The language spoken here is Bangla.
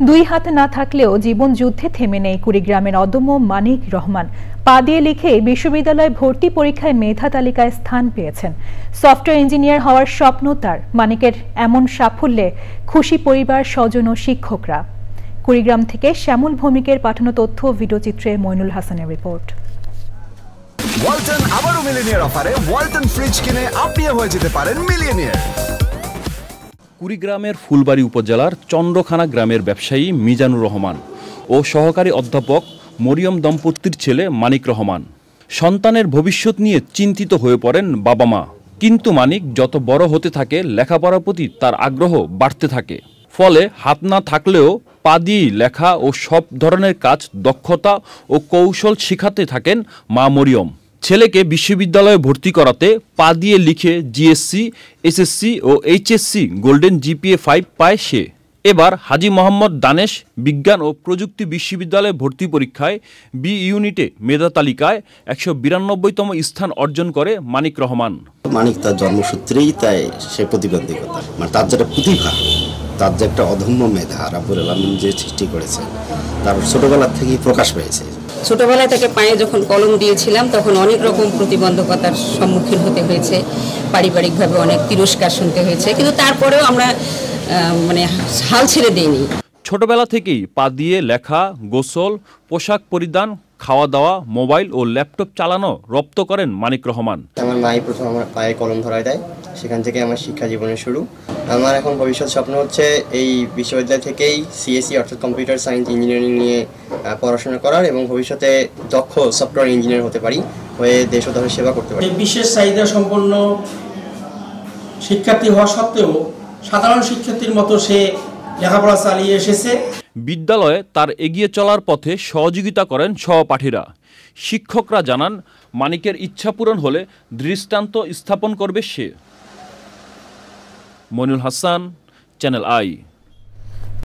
দুই হাত না থাকলেও জীবন যুদ্ধে থেমে নেই কুড়িগ্রামের অদম্য মানিক রহমান। পা দিয়ে লিখে বিশ্ববিদ্যালয় ভর্তি পরীক্ষায় মেধা তালিকায় স্থান পেয়েছেন। সফটওয়্যার ইঞ্জিনিয়ার হওয়ার স্বপ্ন তার। মানিকের এমন সাফল্যে খুশি পরিবার, স্বজন ও শিক্ষকরা। কুড়িগ্রাম থেকে শ্যামল ভৌমিকের পাঠানো তথ্য ও ভিডিওচিত্রে মইনুল হাসানের রিপোর্ট। ওয়ালটন আবারও মিলিয়নিয়ার অফারে ওয়ালটন ফ্রিজ কিনে আপনিও হয়ে যেতে পারেন মিলিয়নিয়ার। কুড়িগ্রামের ফুলবাড়ী উপজেলার চন্দ্রখানা গ্রামের ব্যবসায়ী মিজানুর রহমান ও সহকারী অধ্যাপক মরিয়ম দম্পতির ছেলে মানিক রহমান। সন্তানের ভবিষ্যৎ নিয়ে চিন্তিত হয়ে পড়েন বাবা মা। কিন্তু মানিক যত বড় হতে থাকে লেখাপড়ার প্রতি তার আগ্রহ বাড়তে থাকে। ফলে হাত না থাকলেও পা দিয়েই লেখা ও সব ধরনের কাজ দক্ষতা ও কৌশল শেখাতে থাকেন মা মরিয়ম। ছেলেকে বিশ্ববিদ্যালয়ে ভর্তি করাতে পা দিয়ে লিখে জিএসসি, এসএসসি ও এইচএসসি গোল্ডেন জিপিএ 5 পায় সে। এবার হাজী মোহাম্মদ দানেশ বিজ্ঞান ও প্রযুক্তি বিশ্ববিদ্যালয়ে ভর্তি পরীক্ষায় বি ইউনিটে মেধা তালিকায় 192তম স্থান অর্জন করে মানিক রহমান। মানিক তার জন্মসূত্রেই তাই সে প্রতিবন্ধকতা, মানে তার যেটা প্রতিভা, তার যে একটা অদম্য মেধা রাব্বুল আলামিন যে সৃষ্টি করেছে, তার ছোটবেলা থেকেই প্রকাশ পেয়েছে। ছোটবেলায় তাকে পায়ে যখন কলম দিয়েছিলাম তখন অনেক রকম প্রতিবন্ধকতার সম্মুখীন হতে হয়েছে, পারিবারিকভাবে অনেক তিরস্কার শুনতে হয়েছে, কিন্তু তারপরেও আমরা হাল ছেড়ে দিইনি। ছোটবেলা থেকেই পা দিয়ে লেখা, গোসল, পোশাক পরিধান, খাওয়া দাওয়া, মোবাইল ও ল্যাপটপ চালানো রপ্ত করেন মানিক রহমান। আমার মাই প্রথম আমার পায়ে কলম ধরায় দেয়, সেখান থেকে আমার শিক্ষা জীবনের শুরু। আমার এখন ভবিষ্যৎ স্বপ্ন হচ্ছে এই বিশ্ববিদ্যালয় থেকেই সিএসসি অর্থাৎ কম্পিউটার সায়েন্স ইঞ্জিনিয়ারিং নিয়ে পড়াশোনা করার এবং ভবিষ্যতে দক্ষ সফটওয়্যার ইঞ্জিনিয়ার হতে পারি, হয়ে দেশ ও দশের সেবা করতে পারি। বিশেষ চাহিদা সম্পন্ন শিক্ষার্থী হওয়া সত্ত্বেও সাধারণ শিক্ষার্থীর মতো সে লেখাপড়া চালিয়ে এসেছে। বিদ্যালয়ে তার এগিয়ে চলার পথে সহযোগিতা করেন সহপাঠীরা। শিক্ষকরা জানান, মানিকের ইচ্ছা পূরণ হলে দৃষ্টান্ত স্থাপন করবে সে। Mainul Hasan, channel I.